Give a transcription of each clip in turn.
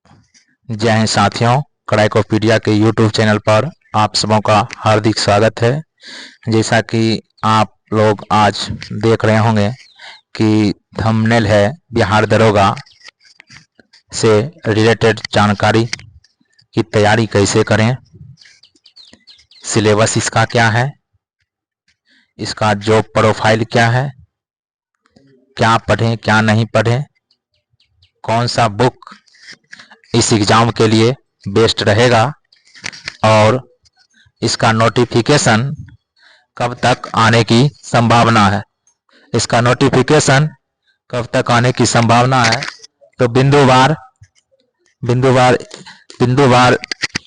जय हिंद साथियों, कड़ाईकोपीडिया के यूट्यूब चैनल पर आप सबों का हार्दिक स्वागत है। जैसा कि आप लोग आज देख रहे होंगे कि थंबनेल है बिहार दरोगा से रिलेटेड जानकारी की तैयारी कैसे करें, सिलेबस इसका क्या है, इसका जॉब प्रोफाइल क्या है, क्या पढ़ें क्या नहीं पढ़ें, कौन सा बुक इस एग्ज़ाम के लिए बेस्ट रहेगा और इसका नोटिफिकेशन कब तक आने की संभावना है। इसका नोटिफिकेशन कब तक आने की संभावना है तो बिंदुवार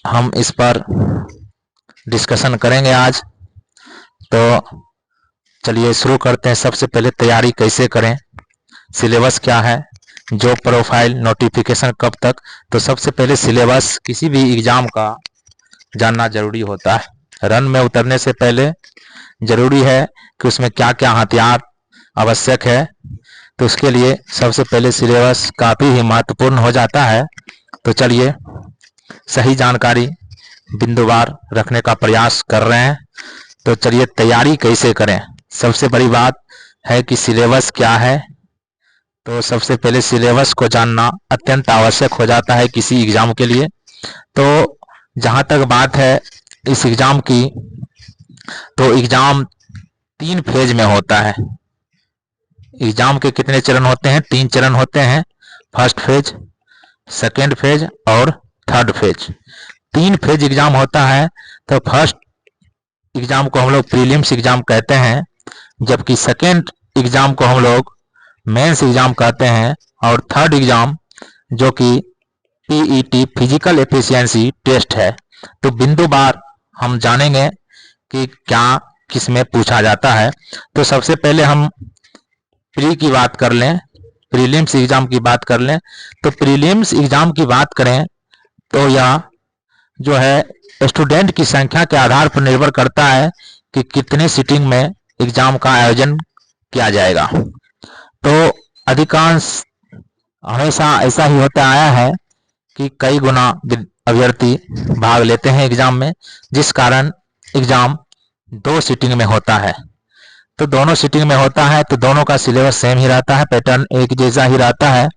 हम इस पर डिस्कशन करेंगे आज। तो चलिए शुरू करते हैं। सबसे पहले तैयारी कैसे करें, सिलेबस क्या है, जॉब प्रोफाइल, नोटिफिकेशन कब तक। तो सबसे पहले सिलेबस किसी भी एग्जाम का जानना जरूरी होता है। रन में उतरने से पहले जरूरी है कि उसमें क्या क्या हथियार आवश्यक है, तो उसके लिए सबसे पहले सिलेबस काफ़ी ही महत्वपूर्ण हो जाता है। तो चलिए सही जानकारी बिंदुवार रखने का प्रयास कर रहे हैं। तो चलिए तैयारी कैसे करें। सबसे बड़ी बात है कि सिलेबस क्या है। तो सबसे पहले सिलेबस को जानना अत्यंत आवश्यक हो जाता है किसी एग्जाम के लिए। तो जहाँ तक बात है इस एग्जाम की, तो एग्जाम 3 फेज में होता है। एग्जाम के कितने चरण होते हैं? 3 चरण होते हैं, फर्स्ट फेज, सेकेंड फेज और थर्ड फेज। 3 फेज एग्जाम होता है। तो फर्स्ट एग्जाम को हम लोग प्रीलिम्स एग्जाम कहते हैं, जबकि सेकेंड एग्जाम को हम लोग मेंस एग्जाम कहते हैं, और थर्ड एग्जाम जो कि पीईटी फिजिकल एफिशिएंसी टेस्ट है। तो बिंदुवार हम जानेंगे कि क्या किस में पूछा जाता है। तो सबसे पहले हम प्री की बात कर लें, प्रीलिम्स एग्जाम की बात कर लें। तो प्रीलिम्स एग्जाम की बात करें तो यह जो है स्टूडेंट की संख्या के आधार पर निर्भर करता है कि कितने सीटिंग में एग्जाम का आयोजन किया जाएगा। तो अधिकांश हमेशा ऐसा ही होता आया है कि कई गुना अभ्यर्थी भाग लेते हैं एग्जाम में, जिस कारण एग्जाम 2 सीटिंग में होता है। तो दोनों सीटिंग में होता है तो दोनों का सिलेबस सेम ही रहता है, पैटर्न एक जैसा ही रहता है।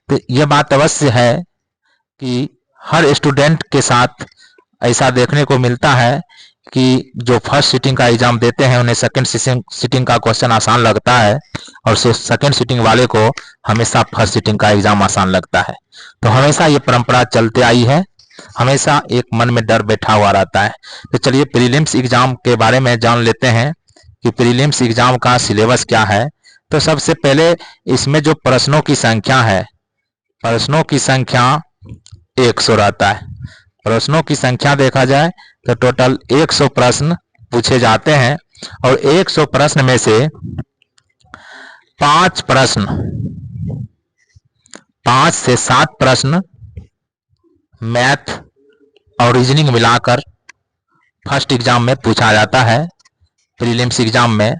तो यह बात अवश्य है कि हर स्टूडेंट के साथ ऐसा देखने को मिलता है कि जो फर्स्ट सीटिंग का एग्जाम देते हैं उन्हें सेकंड सीटिंग का क्वेश्चन आसान लगता है, और सेकंड सीटिंग वाले को हमेशा फर्स्ट सीटिंग का एग्जाम आसान लगता है। तो हमेशा ये परंपरा चलते आई है, हमेशा एक मन में डर बैठा हुआ रहता है। तो चलिए प्रीलिम्स एग्जाम के बारे में जान लेते हैं कि प्रीलिम्स एग्जाम का सिलेबस क्या है। तो सबसे पहले इसमें जो प्रश्नों की संख्या है, प्रश्नों की संख्या 100 रहता है। प्रश्नों की संख्या देखा जाए तो टोटल 100 प्रश्न पूछे जाते हैं, और 100 प्रश्न में से 5 से 7 प्रश्न मैथ और रीजनिंग मिलाकर फर्स्ट एग्जाम में पूछा जाता है, प्रीलिम्स एग्जाम में।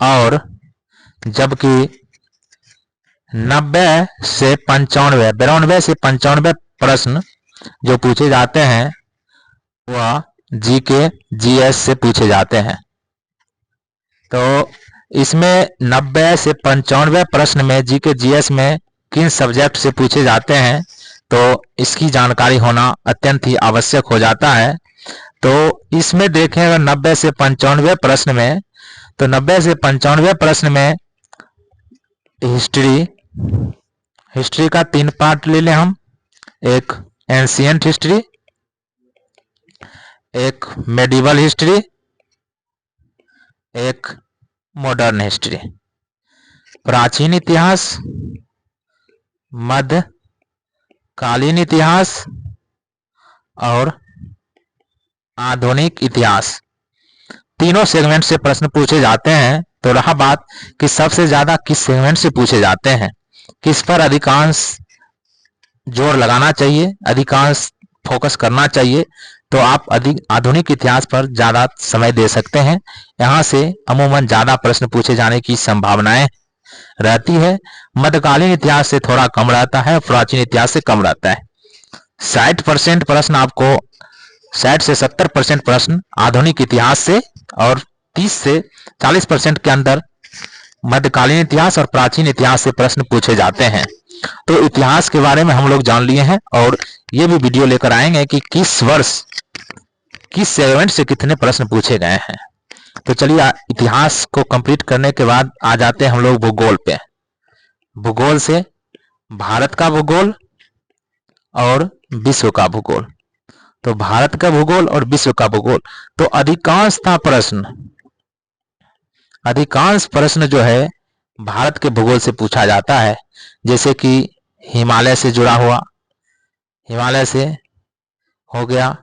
और जबकि 92 से 95 प्रश्न जो पूछे जाते हैं वह जीके जीएस से पूछे जाते हैं। तो इसमें 90 से 95 प्रश्न में जीके जीएस में किन सब्जेक्ट से पूछे जाते हैं, तो इसकी जानकारी होना अत्यंत ही आवश्यक हो जाता है। तो इसमें देखें अगर 90 से 95 प्रश्न में, तो 90 से 95 प्रश्न में हिस्ट्री का 3 पार्ट ले लें हम, एक एंशिएंट हिस्ट्री, एक मेडिवल हिस्ट्री, एक मॉडर्न हिस्ट्री। प्राचीन इतिहास, मध्यकालीन इतिहास और आधुनिक इतिहास, तीनों सेगमेंट से प्रश्न पूछे जाते हैं। तो रहा बात कि सबसे ज्यादा किस सेगमेंट से पूछे जाते हैं, किस पर अधिकांश जोर लगाना चाहिए, अधिकांश फोकस करना चाहिए, तो आप आधुनिक इतिहास पर ज्यादा समय दे सकते हैं। यहाँ से अमूमन ज्यादा प्रश्न पूछे जाने की संभावनाएं रहती है। मध्यकालीन इतिहास से थोड़ा कम रहता है, प्राचीन इतिहास से कम रहता है। 60% प्रश्न आपको 60 से 70% प्रश्न आधुनिक इतिहास से और 30 से 40% के अंदर मध्यकालीन इतिहास और प्राचीन इतिहास से प्रश्न पूछे जाते हैं। तो इतिहास के बारे में हम लोग जान लिए हैं और ये भी वीडियो लेकर आएंगे कि किस वर्ष किस सेगमेंट से कितने प्रश्न पूछे गए हैं। तो चलिए इतिहास को कंप्लीट करने के बाद आ जाते हैं हम लोग भूगोल पे। भूगोल से भारत का भूगोल और विश्व का भूगोल। तो भारत का भूगोल और विश्व का भूगोल, तो अधिकांश प्रश्न जो है भारत के भूगोल से पूछा जाता है। जैसे कि हिमालय से जुड़ा हुआ, हिमालय से हो गया।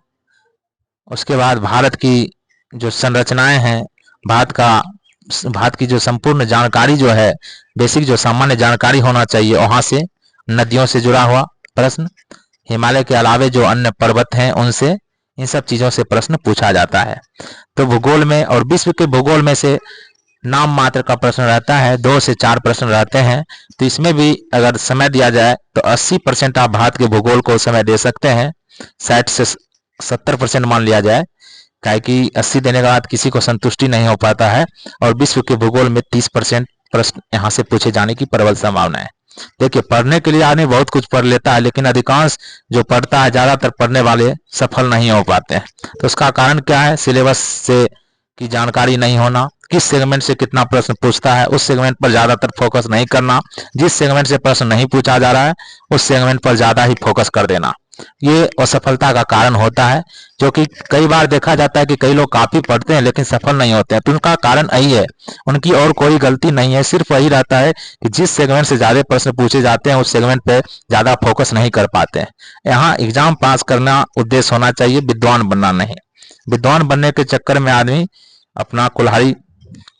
उसके बाद भारत की जो संरचनाएं हैं, भारत की जो संपूर्ण जानकारी जो है, बेसिक जो सामान्य जानकारी होना चाहिए, वहां से नदियों से जुड़ा हुआ प्रश्न, हिमालय के अलावे जो अन्य पर्वत हैं उनसे, इन सब चीजों से प्रश्न पूछा जाता है। तो भूगोल में और विश्व के भूगोल में से नाम मात्र का प्रश्न रहता है, 2 से 4 प्रश्न रहते हैं। तो इसमें भी अगर समय दिया जाए तो 80% आप भारत के भूगोल को समय दे सकते हैं। 60 से 70% मान लिया जाए, काहे कि 80 देने के बाद किसी को संतुष्टि नहीं हो पाता है। और विश्व के भूगोल में 30% प्रश्न यहाँ से पूछे जाने की प्रबल संभावना है। देखिए, पढ़ने के लिए आदमी बहुत कुछ पढ़ लेता है, लेकिन अधिकांश जो पढ़ता है, ज्यादातर पढ़ने वाले सफल नहीं हो पाते हैं। तो उसका कारण क्या है? सिलेबस से की जानकारी नहीं होना, किस सेगमेंट से कितना प्रश्न पूछता है उस सेगमेंट पर ज्यादातर फोकस नहीं करना, जिस सेगमेंट से प्रश्न नहीं पूछा जा रहा है उस सेगमेंट पर ज्यादा ही फोकस कर देना, ये असफलता का कारण होता है। जो कि कई बार देखा जाता है कि कई लोग काफी पढ़ते हैं लेकिन सफल नहीं होते हैं। तो उनका कारण यही है, उनकी और कोई गलती नहीं है, सिर्फ वही रहता है कि जिस सेगमेंट से ज्यादा प्रश्न पूछे जाते हैं उस सेगमेंट पे ज्यादा फोकस नहीं कर पाते हैं। यहाँ एग्जाम पास करना उद्देश्य होना चाहिए, विद्वान बनना नहीं। विद्वान बनने के चक्कर में आदमी अपना कुल्हाड़ी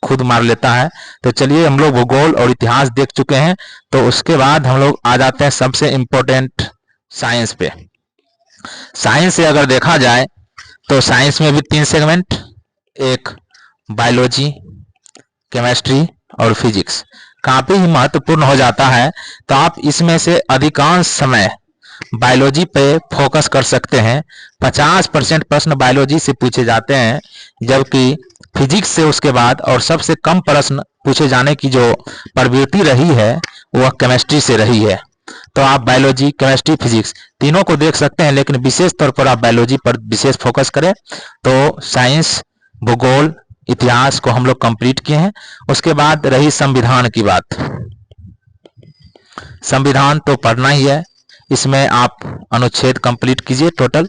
खुद मार लेता है। तो चलिए, हम लोग भूगोल और इतिहास देख चुके हैं, तो उसके बाद हम लोग आ जाते हैं सबसे इंपॉर्टेंट साइंस पे। साइंस से अगर देखा जाए तो साइंस में भी 3 सेगमेंट, एक बायोलॉजी, केमिस्ट्री और फिजिक्स, काफी ही महत्वपूर्ण हो जाता है। तो आप इसमें से अधिकांश समय बायोलॉजी पे फोकस कर सकते हैं। 50% प्रश्न बायोलॉजी से पूछे जाते हैं, जबकि फिजिक्स से उसके बाद और सबसे कम प्रश्न पूछे जाने की जो प्रवृत्ति रही है वह केमिस्ट्री से रही है। तो आप बायोलॉजी, केमिस्ट्री, फिजिक्स तीनों को देख सकते हैं, लेकिन विशेष तौर पर आप बायोलॉजी पर विशेष फोकस करें। तो साइंस, भूगोल, इतिहास को हम लोग कंप्लीट किए हैं। उसके बाद रही संविधान की बात। संविधान तो पढ़ना ही है, इसमें आप अनुच्छेद कंप्लीट कीजिए टोटल।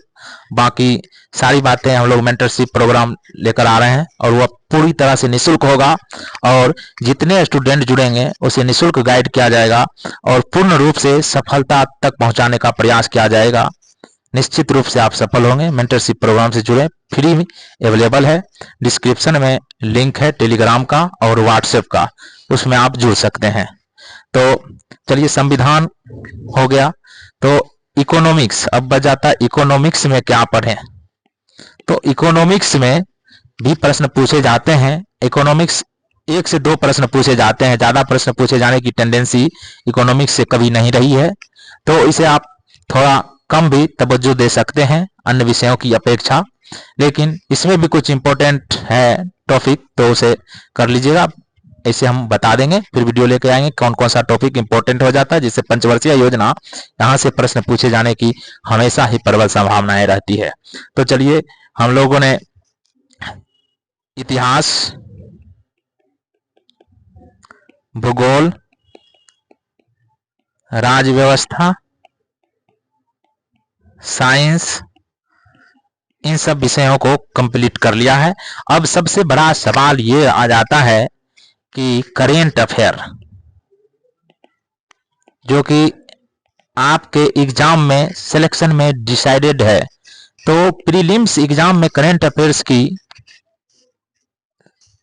बाकी सारी बातें हम लोग मेंटरशिप प्रोग्राम लेकर आ रहे हैं और वह पूरी तरह से निःशुल्क होगा, और जितने स्टूडेंट जुड़ेंगे उसे निःशुल्क गाइड किया जाएगा और पूर्ण रूप से सफलता तक पहुंचाने का प्रयास किया जाएगा। निश्चित रूप से आप सफल होंगे। मेंटरशिप प्रोग्राम से जुड़े, फ्री अवेलेबल है। डिस्क्रिप्शन में लिंक है टेलीग्राम का और व्हाट्सएप का, उसमें आप जुड़ सकते हैं। तो चलिए, संविधान हो गया। तो इकोनॉमिक्स अब बच जाता है, इकोनॉमिक्स में क्या पढ़ें? तो इकोनॉमिक्स में भी प्रश्न पूछे जाते हैं। इकोनॉमिक्स 1 से 2 प्रश्न पूछे जाते हैं, ज्यादा प्रश्न पूछे जाने की टेंडेंसी इकोनॉमिक्स से कभी नहीं रही है। तो इसे आप थोड़ा कम भी तवज्जो दे सकते हैं अन्य विषयों की अपेक्षा, लेकिन इसमें भी कुछ इंपॉर्टेंट है टॉपिक, तो उसे कर लीजिएगा। ऐसे हम बता देंगे, फिर वीडियो लेके आएंगे कौन कौन सा टॉपिक इंपॉर्टेंट हो जाता है, जिससे पंचवर्षीय योजना यहाँ से प्रश्न पूछे जाने की हमेशा ही प्रबल संभावनाएं रहती है। तो चलिए, हम लोगों ने इतिहास, भूगोल, राज्य व्यवस्था, साइंस, इन सब विषयों को कंप्लीट कर लिया है। अब सबसे बड़ा सवाल ये आ जाता है कि करेंट अफेयर, जो कि आपके एग्जाम में सिलेक्शन में डिसाइडेड है। तो प्रीलिम्स एग्जाम में करेंट अफेयर्स की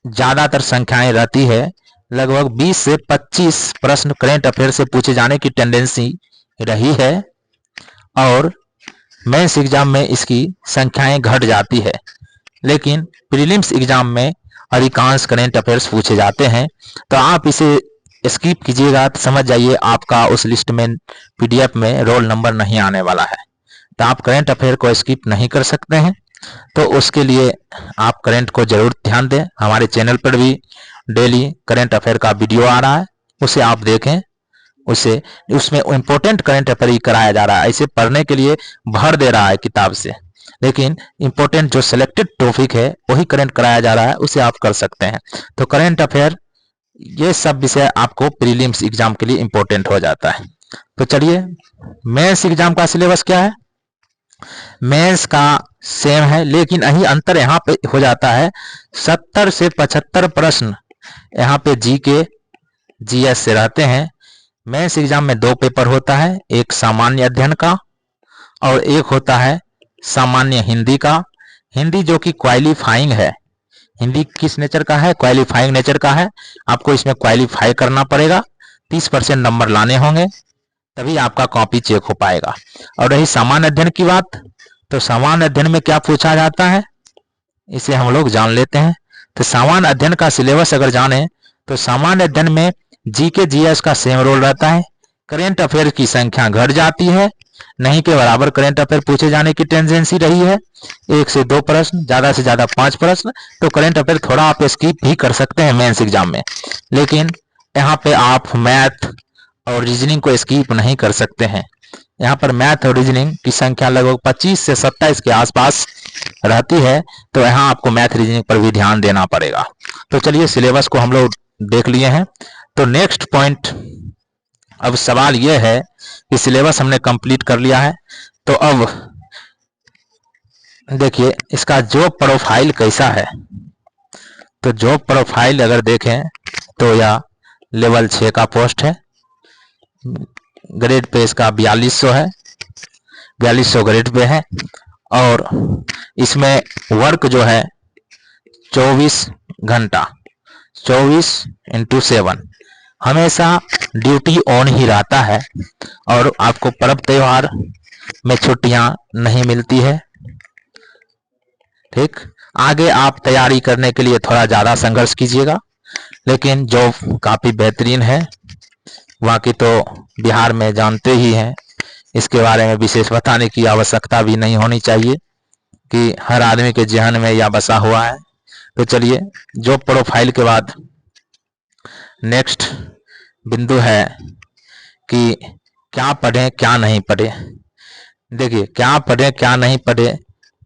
ज्यादातर संख्याएं रहती है, लगभग 20 से 25 प्रश्न करेंट अफेयर से पूछे जाने की टेंडेंसी रही है, और मेंस एग्जाम में इसकी संख्याएं घट जाती है। लेकिन प्रीलिम्स एग्जाम में अधिकांश करेंट अफेयर्स पूछे जाते हैं। तो आप इसे स्किप कीजिएगा तो समझ जाइए आपका उस लिस्ट में, पीडीएफ में रोल नंबर नहीं आने वाला है। तो आप करंट अफेयर को स्किप नहीं कर सकते हैं। तो उसके लिए आप करंट को जरूर ध्यान दें। हमारे चैनल पर भी डेली करंट अफेयर का वीडियो आ रहा है, उसे आप देखें। उसे उसमें इम्पोर्टेंट करंट अफेयर ही कराया जा रहा है। ऐसे पढ़ने के लिए भर दे रहा है किताब से, लेकिन इम्पोर्टेंट जो सिलेक्टेड टॉपिक है वही करंट कराया जा रहा है, उसे आप कर सकते हैं। तो करंट अफेयर ये सब विषय आपको प्रीलिम्स एग्जाम के लिए इम्पोर्टेंट हो जाता है। तो चलिए, मेंस एग्जाम का सिलेबस क्या है। मेंस का सेम है, लेकिन यही अंतर यहाँ पे हो जाता है, 70 से 75 प्रश्न यहाँ पे जीके जीएस से रहते हैं। मेंस एग्जाम में 2 पेपर होता है, एक सामान्य अध्ययन का और एक होता है सामान्य हिंदी का। हिंदी जो कि क्वालिफाइंग है। हिंदी किस नेचर का है? क्वालिफाइंग नेचर का है। आपको इसमें क्वालिफाई करना पड़ेगा, 30% नंबर लाने होंगे, तभी आपका कॉपी चेक हो पाएगा। और रही सामान्य अध्ययन की बात, तो सामान्य अध्ययन में क्या पूछा जाता है इसे हम लोग जान लेते हैं। तो सामान्य अध्ययन का सिलेबस अगर जाने तो सामान्य अध्ययन में जीके जीएस का सेम रोल रहता है। करेंट अफेयर की संख्या घट जाती है, नहीं के बराबर करेंट अफेयर पूछे जाने की टेंडेंसी रही है। 1 से 2 प्रश्न, ज्यादा से ज्यादा 5 प्रश्न। तो करेंट अफेयर थोड़ा आप स्किप भी कर सकते हैं मेंस एग्जाम में, लेकिन यहाँ पे आप मैथ और रीजनिंग को स्किप नहीं कर सकते हैं। यहाँ पर मैथ और रीजनिंग की संख्या लगभग 25 से 27 के आसपास रहती है, तो यहाँ आपको मैथ रीजनिंग पर भी ध्यान देना पड़ेगा। तो चलिए, सिलेबस को हम लोग देख लिए हैं। तो नेक्स्ट पॉइंट, अब सवाल यह है कि सिलेबस हमने कंप्लीट कर लिया है, तो अब देखिए इसका जॉब प्रोफाइल कैसा है। तो जॉब प्रोफाइल अगर देखें तो यह लेवल 6 का पोस्ट है। ग्रेड पे इसका 4200 है, 4200 ग्रेड पे है। और इसमें वर्क जो है 24 घंटा, 24x7 हमेशा ड्यूटी ऑन ही रहता है। और आपको पर्व त्योहार में छुट्टियां नहीं मिलती है। ठीक, आगे आप तैयारी करने के लिए थोड़ा ज्यादा संघर्ष कीजिएगा, लेकिन जॉब काफी बेहतरीन है। बाकी तो बिहार में जानते ही हैं, इसके बारे में विशेष बताने की आवश्यकता भी नहीं होनी चाहिए कि हर आदमी के जहन में यह बसा हुआ है। तो चलिए, जॉब प्रोफाइल के बाद नेक्स्ट बिंदु है कि क्या पढ़ें क्या नहीं पढ़ें। देखिए, क्या पढ़ें क्या नहीं पढ़ें,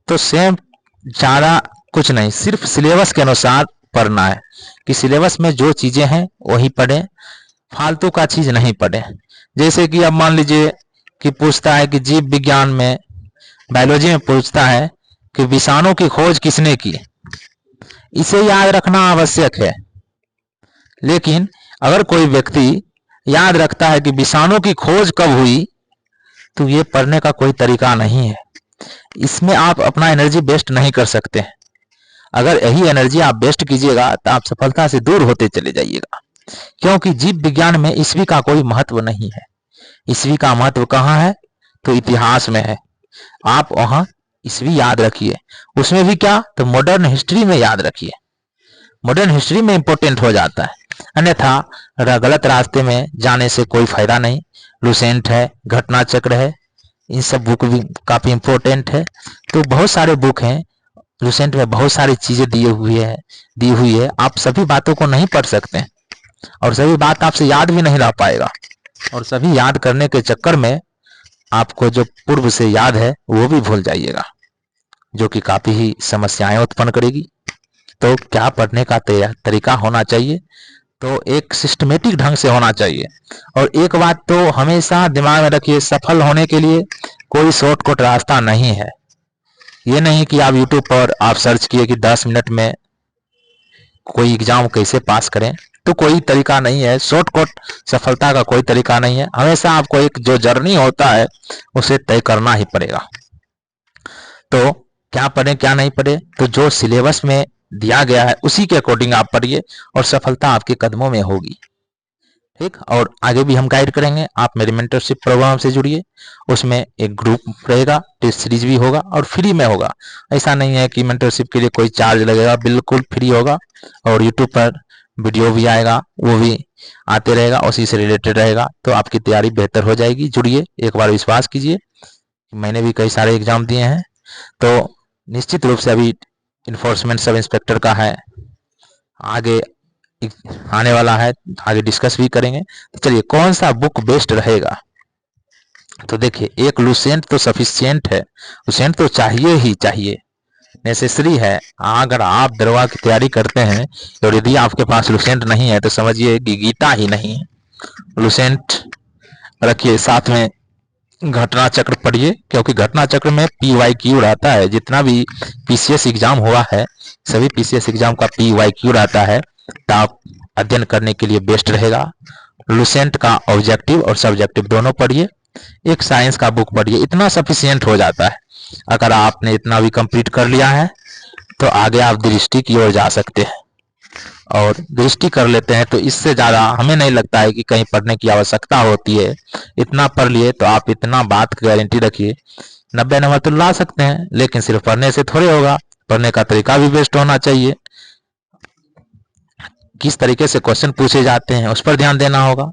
तो सेम ज़्यादा कुछ नहीं, सिर्फ सिलेबस के अनुसार पढ़ना है कि सिलेबस में जो चीज़ें हैं वही पढ़ें, फालतू का चीज़ नहीं पढ़ें। जैसे कि अब मान लीजिए कि पूछता है कि जीव विज्ञान में, बायोलॉजी में पूछता है कि विषाणु की खोज किसने की, इसे याद रखना आवश्यक है। लेकिन अगर कोई व्यक्ति याद रखता है कि विषाणु की खोज कब हुई, तो ये पढ़ने का कोई तरीका नहीं है। इसमें आप अपना एनर्जी वेस्ट नहीं कर सकते हैं। अगर यही एनर्जी आप वेस्ट कीजिएगा तो आप सफलता से दूर होते चले जाइएगा, क्योंकि जीव विज्ञान में ईस्वी का कोई महत्व नहीं है। ईस्वी का महत्व कहाँ है? तो इतिहास में है। आप वहां ईस्वी याद रखिए, उसमें भी क्या, तो मॉडर्न हिस्ट्री में याद रखिए। मॉडर्न हिस्ट्री में इंपॉर्टेंट हो जाता है, अन्यथा गलत रास्ते में जाने से कोई फायदा नहीं। लुसेंट है, घटना चक्र है, इन सब बुक भी काफी इंपॉर्टेंट है। तो बहुत सारे बुक हैं, लुसेंट में बहुत सारी चीजें दी हुई है। आप सभी बातों को नहीं पढ़ सकते हैं, और सभी बात आपसे याद भी नहीं रह पाएगा, और सभी याद करने के चक्कर में आपको जो पूर्व से याद है वो भी भूल जाइएगा, जो कि काफी ही समस्याएं उत्पन्न करेगी। तो क्या पढ़ने का तरीका होना चाहिए, तो एक सिस्टमेटिक ढंग से होना चाहिए। और एक बात तो हमेशा दिमाग में रखिए, सफल होने के लिए कोई शॉर्टकट रास्ता नहीं है। ये नहीं कि आप यूट्यूब पर आप सर्च किए कि 10 मिनट में कोई एग्जाम कैसे पास करें, तो कोई तरीका नहीं है। शॉर्टकट सफलता का कोई तरीका नहीं है। हमेशा आपको एक जो जर्नी होता है उसे तय करना ही पड़ेगा। तो क्या पढ़े क्या नहीं पढ़े, तो जो सिलेबस में दिया गया है उसी के अकॉर्डिंग आप पढ़िए, और सफलता आपके कदमों में होगी। ठीक, और आगे भी हम गाइड करेंगे। आप मेरे मेंटरशिप प्रोग्राम से जुड़िए, उसमें एक ग्रुप रहेगा, टेस्ट सीरीज भी होगा और फ्री में होगा। ऐसा नहीं है कि मेंटरशिप के लिए कोई चार्ज लगेगा, बिल्कुल फ्री होगा। और यूट्यूब पर वीडियो भी आएगा, वो भी आते रहेगा, उसी से रिलेटेड रहेगा। तो आपकी तैयारी बेहतर हो जाएगी। जुड़िए, एक बार विश्वास कीजिए मैंने भी कई सारे एग्जाम दिए हैं। तो निश्चित रूप से अभी इन्फोर्समेंट सब इंस्पेक्टर का है, आगे आने वाला है, आगे डिस्कस भी करेंगे। तो चलिए, कौन सा बुक बेस्ट रहेगा? तो देखिए, एक लुसेंट तो सफिशियंट है, लुसेंट तो चाहिए ही चाहिए, नेसेसरी है। अगर आप दरोगा की तैयारी करते हैं और यदि आपके पास लुसेंट नहीं है तो समझिए कि गीता ही नहीं है। लुसेंट रखिए, साथ में घटना चक्र पढ़िए, क्योंकि घटना चक्र में PYQ रहता है। जितना भी PCS एग्जाम हुआ है, सभी PCS एग्जाम का PYQ रहता है, तो आप अध्ययन करने के लिए बेस्ट रहेगा। लुसेंट का ऑब्जेक्टिव और सब्जेक्टिव दोनों पढ़िए, एक साइंस का बुक पढ़िए, इतना सफिशियंट हो जाता है। अगर आपने इतना भी कंप्लीट कर लिया है तो आगे आप दृष्टि की ओर जा सकते हैं, और दृष्टि कर लेते हैं तो इससे ज़्यादा हमें नहीं लगता है कि कहीं पढ़ने की आवश्यकता होती है। इतना पढ़ लिए तो आप इतना बात की गारंटी रखिए 90 नंबर तो ला सकते हैं, लेकिन सिर्फ पढ़ने से थोड़े होगा, पढ़ने का तरीका भी बेस्ट होना चाहिए। किस तरीके से क्वेश्चन पूछे जाते हैं उस पर ध्यान देना होगा,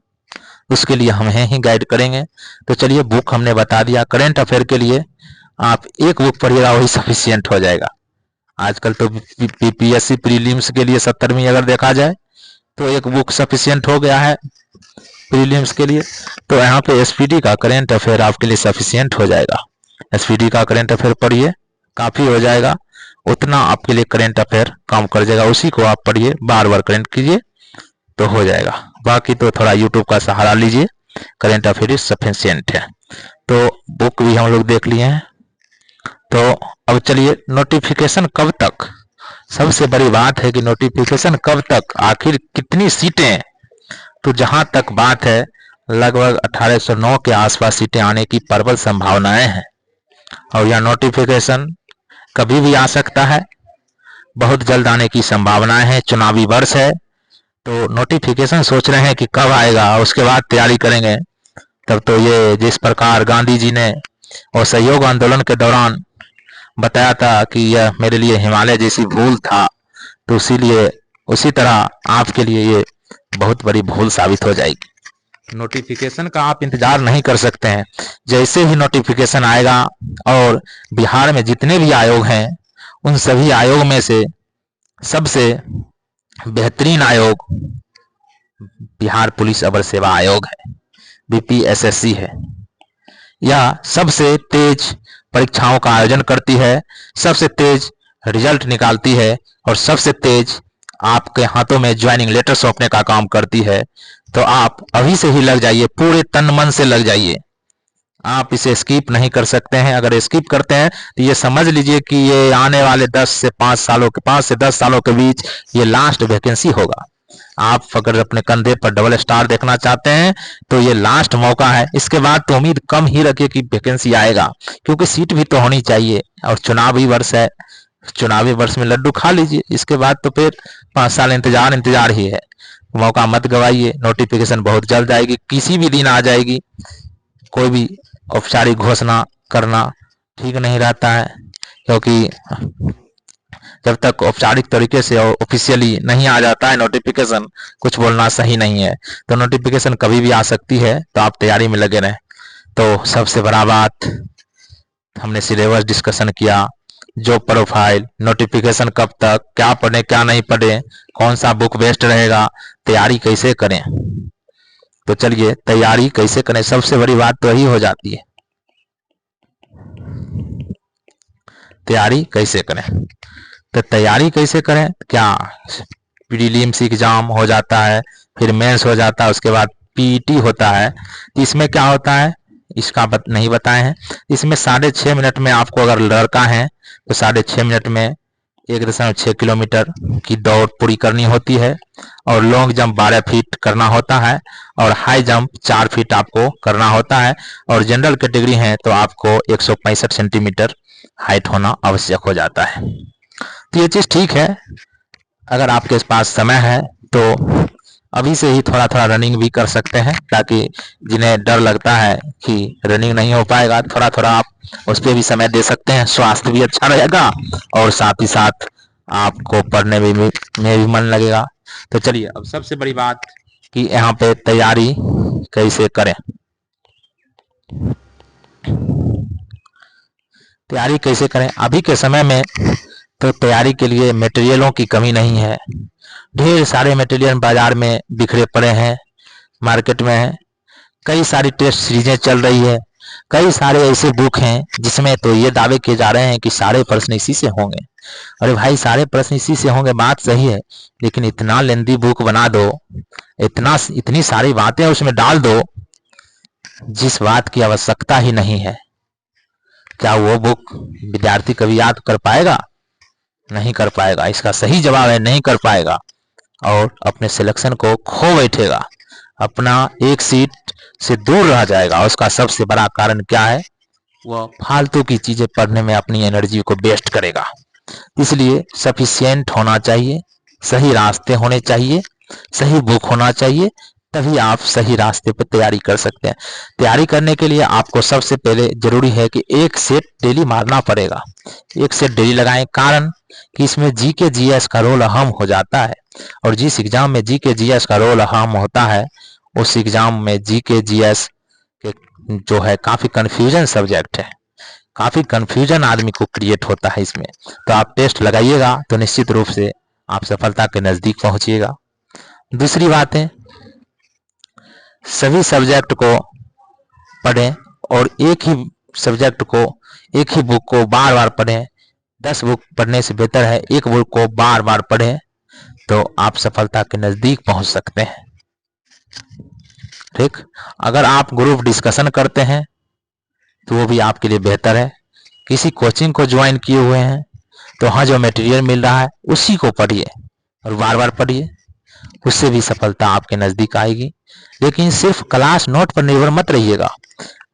उसके लिए हम हैं ही गाइड करेंगे। तो चलिए, बुक हमने बता दिया। करेंट अफेयर के लिए आप एक बुक पढ़िएगा, वही सफिशियंट हो जाएगा। आजकल तो PPSC प्रीलिम्स के लिए 70वीं अगर देखा जाए तो एक बुक सफिशियंट हो गया है प्रीलिम्स के लिए। तो यहाँ पे SPD का करेंट अफेयर आपके लिए सफिशियंट हो जाएगा। SPD का करेंट अफेयर पढ़िए, काफ़ी हो जाएगा, उतना आपके लिए करेंट अफेयर काम कर जाएगा। उसी को आप पढ़िए, बार बार करेंट कीजिए तो हो जाएगा। बाकी तो थोड़ा यूट्यूब का सहारा लीजिए, करेंट अफेयर सफिशियंट है। तो बुक भी हम लोग देख लिए हैं। तो अब चलिए, नोटिफिकेशन कब तक, सबसे बड़ी बात है कि नोटिफिकेशन कब तक, आखिर कितनी सीटें। तो जहां तक बात है, लगभग 1809 के आसपास सीटें आने की प्रबल संभावनाएं हैं, और यह नोटिफिकेशन कभी भी आ सकता है, बहुत जल्द आने की संभावनाएं हैं। चुनावी वर्ष है, तो नोटिफिकेशन सोच रहे हैं कि कब आएगा, उसके बाद तैयारी करेंगे। तब तो ये जिस प्रकार गांधी जी ने और सहयोग आंदोलन के दौरान बताया था कि यह मेरे लिए हिमालय जैसी भूल था, तो इसीलिए उसी तरह आपके लिए ये बहुत बड़ी भूल साबित हो जाएगी। नोटिफिकेशन का आप इंतजार नहीं कर सकते हैं। जैसे ही नोटिफिकेशन आएगा, और बिहार में जितने भी आयोग हैं उन सभी आयोग में से सबसे बेहतरीन आयोग बिहार पुलिस अवर सेवा आयोग है, BPSSC है। यह सबसे तेज परीक्षाओं का आयोजन करती है, सबसे तेज रिजल्ट निकालती है, और सबसे तेज आपके हाथों में ज्वाइनिंग लेटर सौंपने का काम करती है। तो आप अभी से ही लग जाइए, पूरे तन मन से लग जाइए, आप इसे स्किप नहीं कर सकते हैं। अगर स्किप करते हैं तो ये समझ लीजिए कि ये आने वाले 10 से 5 सालों के 5 से 10 सालों के बीच ये लास्ट वैकेंसी होगा। आप अगर अपने कंधे पर डबल स्टार देखना चाहते हैं तो ये लास्ट मौका है। इसके बाद तो उम्मीद कम ही रखिए कि वैकेंसी आएगा, क्योंकि सीट भी तो होनी चाहिए, और चुनावी वर्ष है, चुनावी वर्ष में लड्डू खा लीजिए। इसके बाद तो फिर 5 साल इंतजार ही है। मौका मत गवाइए, नोटिफिकेशन बहुत जल्द आएगी, किसी भी दिन आ जाएगी। कोई भी औपचारिक घोषणा करना ठीक नहीं रहता है, क्योंकि जब तक औपचारिक तरीके से और ऑफिशियली नहीं आ जाता है नोटिफिकेशन, कुछ बोलना सही नहीं है। तो नोटिफिकेशन कभी भी आ सकती है, तो आप तैयारी में लगे रहें। तो सबसे बड़ा बात, हमने सिलेबस डिस्कशन किया, जॉब प्रोफाइल, नोटिफिकेशन कब तक, क्या पढ़े क्या नहीं पढ़े, कौन सा बुक बेस्ट रहेगा, तैयारी कैसे करें। तो चलिए, तैयारी कैसे करें, सबसे बड़ी बात तो यही हो जाती है, तैयारी कैसे करें। तो तैयारी कैसे करें, क्या प्रीलिम्स एग्जाम हो जाता है, फिर मेंस हो जाता है, उसके बाद PET होता है। इसमें क्या होता है, इसका नहीं बताए हैं। इसमें 6.5 मिनट में आपको, अगर लड़का है तो 6.5 मिनट में 1.6 किलोमीटर की दौड़ पूरी करनी होती है, और लॉन्ग जंप 12 फीट करना होता है, और हाई जंप 4 फीट आपको करना होता है। और जनरल कैटेगरी है तो आपको 165 सेंटीमीटर हाइट होना आवश्यक हो जाता है। तो ये चीज़ ठीक है, अगर आपके पास समय है तो अभी से ही थोड़ा थोड़ा रनिंग भी कर सकते हैं, ताकि जिन्हें डर लगता है कि रनिंग नहीं हो पाएगा, थोड़ा थोड़ा आप उस पर भी समय दे सकते हैं। स्वास्थ्य भी अच्छा रहेगा, और साथ ही साथ आपको पढ़ने में भी मन लगेगा। तो चलिए, अब सबसे बड़ी बात कि यहाँ पे तैयारी कैसे करें। तैयारी कैसे करें? अभी के समय में तो तैयारी के लिए मटेरियलों की कमी नहीं है। ढेर सारे मटेरियल बाजार में बिखरे पड़े हैं, मार्केट में है। कई सारी टेस्ट सीरीजें चल रही है, कई सारे ऐसे बुक हैं जिसमें तो ये दावे किए जा रहे हैं कि सारे प्रश्न इसी से होंगे। अरे भाई, सारे प्रश्न इसी से होंगे, बात सही है, लेकिन इतना लेंदी बुक बना दो, इतनी सारी बातें उसमें डाल दो जिस बात की आवश्यकता ही नहीं है। क्या वो बुक विद्यार्थी कभी याद कर पाएगा? नहीं कर पाएगा। इसका सही जवाब है नहीं कर पाएगा, और अपने सिलेक्शन को खो बैठेगा, अपना एक सीट से दूर रह जाएगा। उसका सबसे बड़ा कारण क्या है? वह फालतू की चीजें पढ़ने में अपनी एनर्जी को वेस्ट करेगा। इसलिए सफिशिएंट होना चाहिए, सही रास्ते होने चाहिए, सही बुक होना चाहिए, तभी आप सही रास्ते पर तैयारी कर सकते हैं। तैयारी करने के लिए आपको सबसे पहले जरूरी है कि एक सेट डेली मारना पड़ेगा। एक सेट डेली लगाएं, कारण कि इसमें जीके जीएस का रोल अहम हो जाता है, और जिस एग्जाम में जीके जीएस का रोल अहम होता है उस एग्जाम में जीके जीएस के जो है काफी कंफ्यूजन सब्जेक्ट है, काफी कंफ्यूजन आदमी को क्रिएट होता है इसमें। तो आप टेस्ट लगाइएगा तो निश्चित रूप से आप सफलता के नजदीक पहुंचिएगा। दूसरी बात है, सभी सब्जेक्ट को पढ़ें, और एक ही सब्जेक्ट को, एक ही बुक को बार बार पढ़ें। 10 बुक पढ़ने से बेहतर है एक बुक को बार बार पढ़ें, तो आप सफलता के नजदीक पहुंच सकते हैं। ठीक, अगर आप ग्रुप डिस्कशन करते हैं तो वो भी आपके लिए बेहतर है। किसी कोचिंग को ज्वाइन किए हुए हैं तो हाँ, जो मटेरियल मिल रहा है उसी को पढ़िए और बार बार पढ़िए, उससे भी सफलता आपके नजदीक आएगी। लेकिन सिर्फ क्लास नोट पर निर्भर मत रहिएगा।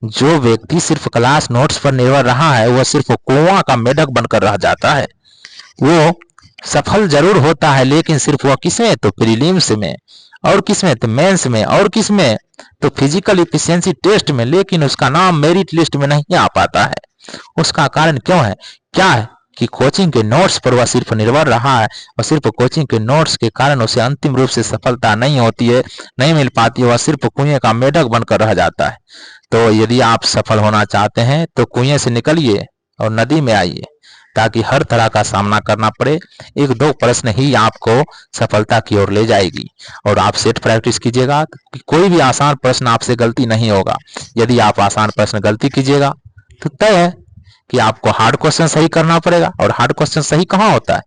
जो व्यक्ति सिर्फ क्लास नोट्स पर निर्भर रहा है वह सिर्फ कुआं का मेढक बनकर रह जाता है। वो सफल जरूर होता है, लेकिन सिर्फ वह किसमें? तो प्रीलिम्स में, और किसमें? तो मेंस में, और किसमें? तो फिजिकल इफिशिएंसी टेस्ट में, लेकिन उसका नाम मेरिट लिस्ट में नहीं आ पाता है। उसका कारण क्यों है? क्या है कि कोचिंग के नोट्स पर वह सिर्फ निर्भर रहा है, और सिर्फ कोचिंग के नोट्स के कारण उसे अंतिम रूप से सफलता नहीं होती है, नहीं मिल पाती है, वह सिर्फ कुएं का मेढक बनकर रह जाता है। तो यदि आप सफल होना चाहते हैं तो कुएं से निकलिए और नदी में आइए, ताकि हर तरह का सामना करना पड़े। 1-2 प्रश्न ही आपको सफलता की ओर ले जाएगी, और आप सेट प्रैक्टिस कीजिएगा कि कोई भी आसान प्रश्न आपसे गलती नहीं होगा। यदि आप आसान प्रश्न गलती कीजिएगा तो तय है कि आपको हार्ड क्वेश्चन सही करना पड़ेगा, और हार्ड क्वेश्चन सही कहाँ होता है?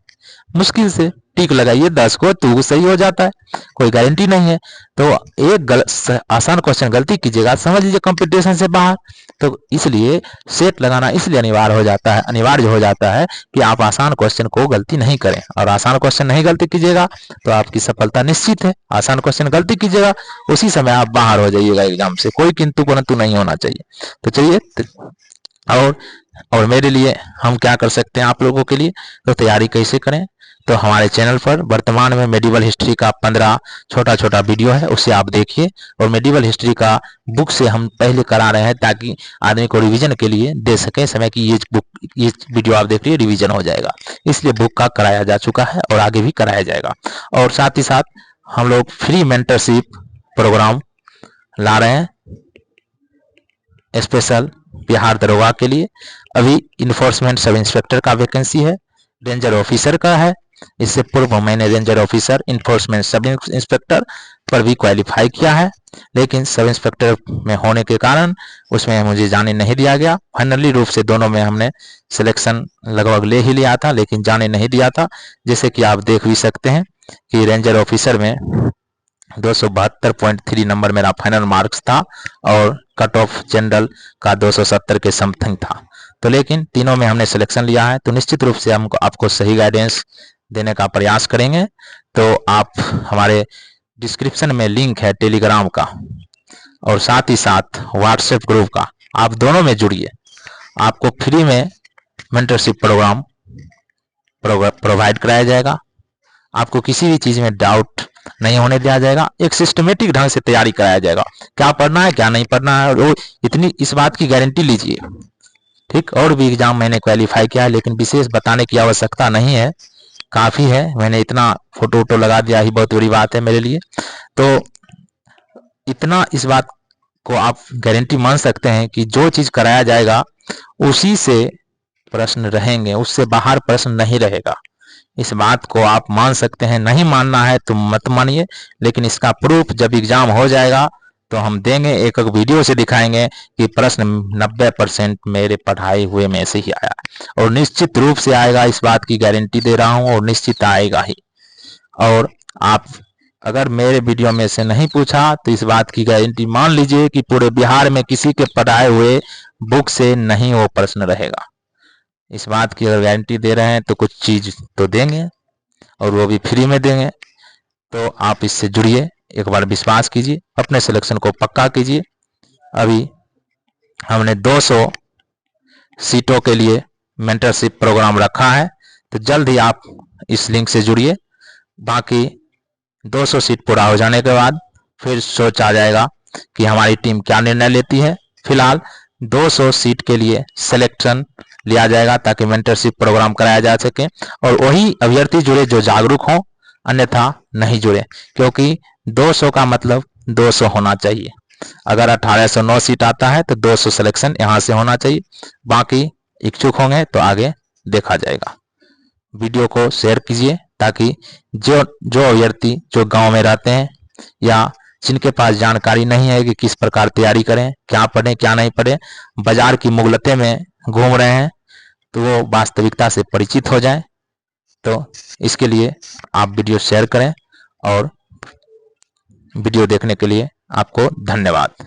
मुश्किल से। टिक लगाइए 10 को तो सही हो जाता है, कोई गारंटी नहीं है। तो एक आसान क्वेश्चन गलती कीजिएगा, समझ लीजिए कंपटीशन से बाहर। तो इसलिए सेट लगाना इसलिए अनिवार्य हो जाता है कि आप आसान क्वेश्चन को गलती नहीं करें, और आसान क्वेश्चन नहीं गलती कीजिएगा तो आपकी सफलता निश्चित है। आसान क्वेश्चन गलती कीजिएगा उसी समय आप बाहर हो जाइएगा एग्जाम से। कोई किंतु परंतु नहीं होना चाहिए। तो चलिए, और मेरे लिए हम क्या कर सकते हैं आप लोगों के लिए, तो तैयारी कैसे करें? तो हमारे चैनल पर वर्तमान में मेडिवल हिस्ट्री का 15 छोटा छोटा वीडियो है, उसे आप देखिए। और मेडिवल हिस्ट्री का बुक से हम पहले करा रहे हैं ताकि आदमी को रिवीजन के लिए दे सके समय की ये वीडियो आप देख लीजिए, रिवीजन हो जाएगा। इसलिए बुक का कराया जा चुका है और आगे भी कराया जाएगा। और साथ ही साथ हम लोग फ्री मेंटरशिप प्रोग्राम ला रहे हैं स्पेशल बिहार दरोगा के लिए। अभी इन्फोर्समेंट सब इंस्पेक्टर का वैकेंसी है, रेंजर ऑफिसर का है। इससे पूर्व मैंने ranger officer, enforcement sub inspector पर भी क्वालिफाई किया है, लेकिन सब इंस्पेक्टर में होने के कारण उसमें मुझे जाने नहीं दिया गया। फाइनली रूप से दोनों में हमने सिलेक्शन लगभग ले ही लिया था, लेकिन जाने नहीं दिया था। जैसे कि आप देख भी सकते हैं कि रेंजर ऑफिसर में 272.3 नंबर मेरा फाइनल मार्क्स था, और कट ऑफ जनरल का 270 के समथिंग था। तो लेकिन तीनों में हमने सिलेक्शन लिया है, तो निश्चित रूप से हमको आपको सही गाइडेंस देने का प्रयास करेंगे। तो आप हमारे डिस्क्रिप्शन में लिंक है टेलीग्राम का और साथ ही साथ व्हाट्सएप ग्रुप का, आप दोनों में जुड़िए। आपको फ्री में मेंटरशिप प्रोग्राम प्रोवाइड कराया जाएगा। आपको किसी भी चीज में डाउट नहीं होने दिया जाएगा। एक सिस्टमेटिक ढंग से तैयारी कराया जाएगा, क्या पढ़ना है क्या नहीं पढ़ना है, वो इतनी इस बात की गारंटी लीजिए। ठीक, और भी एग्जाम मैंने क्वालिफाई किया है, लेकिन विशेष बताने की आवश्यकता नहीं है, काफी है। मैंने इतना फोटो वोटो लगा दिया ही बहुत बड़ी बात है मेरे लिए। तो इतना इस बात को आप गारंटी मान सकते हैं कि जो चीज कराया जाएगा उसी से प्रश्न रहेंगे, उससे बाहर प्रश्न नहीं रहेगा। इस बात को आप मान सकते हैं, नहीं मानना है तो मत मानिए, लेकिन इसका प्रूफ जब एग्जाम हो जाएगा तो हम देंगे, एक एक वीडियो से दिखाएंगे कि प्रश्न 90% मेरे पढ़ाई हुए में से ही आया, और निश्चित रूप से आएगा, इस बात की गारंटी दे रहा हूं, और निश्चित आएगा ही। और आप अगर मेरे वीडियो में से नहीं पूछा तो इस बात की गारंटी मान लीजिए कि पूरे बिहार में किसी के पढ़ाए हुए बुक से नहीं वो प्रश्न रहेगा। इस बात की अगर गारंटी दे रहे हैं तो कुछ चीज तो देंगे, और वो भी फ्री में देंगे। तो आप इससे जुड़िए, एक बार विश्वास कीजिए, अपने सिलेक्शन को पक्का कीजिए। अभी हमने 200 सीटों के लिए मेंटरशिप प्रोग्राम रखा है, तो जल्द ही आप इस लिंक से जुड़िए। बाकी 200 सीट पूरा हो जाने के बाद फिर सोच आ जाएगा कि हमारी टीम क्या निर्णय लेती है। फिलहाल 200 सीट के लिए सिलेक्शन लिया जाएगा ताकि मेंटरशिप प्रोग्राम कराया जा सके, और वही अभ्यर्थी जुड़े जो जागरूक हों, अन्यथा नहीं जुड़े, क्योंकि 200 का मतलब 200 होना चाहिए। अगर 1809 सीट आता है तो 200 सिलेक्शन यहाँ से होना चाहिए। बाकी इच्छुक होंगे तो आगे देखा जाएगा। वीडियो को शेयर कीजिए ताकि जो अभ्यर्थी जो गांव में रहते हैं या जिनके पास जानकारी नहीं है कि किस प्रकार तैयारी करें, क्या पढ़ें क्या नहीं पढ़ें, बाजार की मुगलते में घूम रहे हैं, तो वो वास्तविकता से परिचित हो जाएं। तो इसके लिए आप वीडियो शेयर करें, और वीडियो देखने के लिए आपको धन्यवाद।